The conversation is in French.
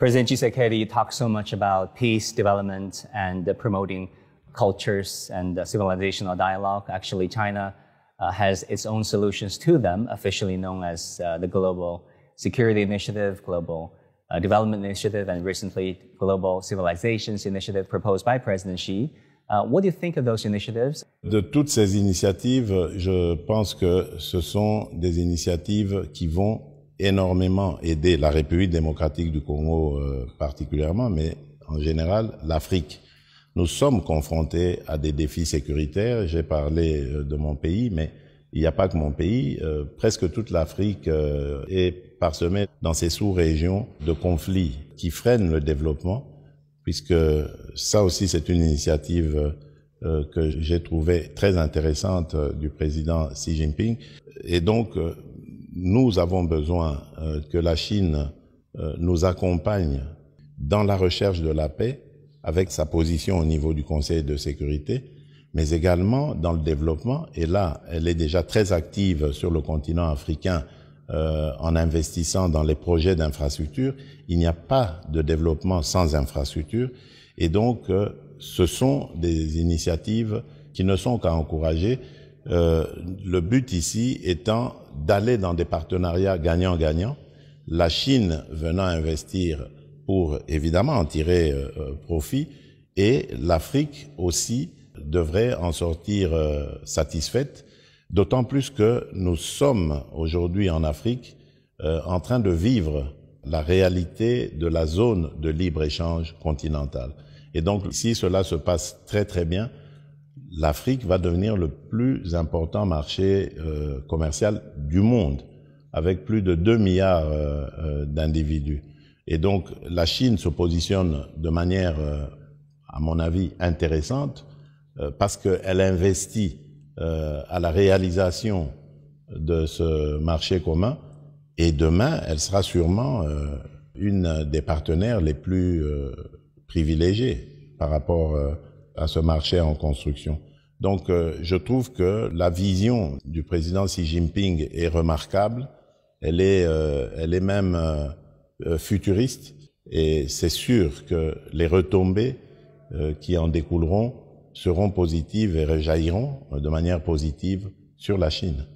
President Tshisekedi talks so much about peace, development, and promoting cultures and civilizational dialogue. Actually, China has its own solutions to them, officially known as the Global Security Initiative, Global Development Initiative, and recently Global Civilizations Initiative proposed by President Xi. What do you think of those initiatives? De toutes ces initiatives, je pense que ce sont des initiatives qui vont énormément aider la République démocratique du Congo particulièrement, mais en général l'Afrique. Nous sommes confrontés à des défis sécuritaires. J'ai parlé de mon pays, mais il n'y a pas que mon pays. Presque toute l'Afrique est parsemée dans ces sous-régions de conflits qui freinent le développement, puisque ça aussi c'est une initiative que j'ai trouvée très intéressante du président Xi Jinping. Et donc, nous avons besoin que la Chine nous accompagne dans la recherche de la paix avec sa position au niveau du Conseil de sécurité, mais également dans le développement. Et là, elle est déjà très active sur le continent africain en investissant dans les projets d'infrastructure. Il n'y a pas de développement sans infrastructure. Et donc, ce sont des initiatives qui ne sont qu'à encourager. Le but ici étant d'aller dans des partenariats gagnant-gagnant, la Chine venant investir pour évidemment en tirer profit, et l'Afrique aussi devrait en sortir satisfaite, d'autant plus que nous sommes aujourd'hui en Afrique en train de vivre la réalité de la zone de libre-échange continentale. Et donc si cela se passe très très bien, l'Afrique va devenir le plus important marché commercial du monde, avec plus de 2 milliards d'individus. Et donc la Chine se positionne de manière, à mon avis, intéressante, parce qu'elle investit à la réalisation de ce marché commun, et demain, elle sera sûrement une des partenaires les plus privilégiés par rapport à ce marché en construction. Donc je trouve que la vision du président Xi Jinping est remarquable, elle est même futuriste, et c'est sûr que les retombées qui en découleront seront positives et rejailliront de manière positive sur la Chine.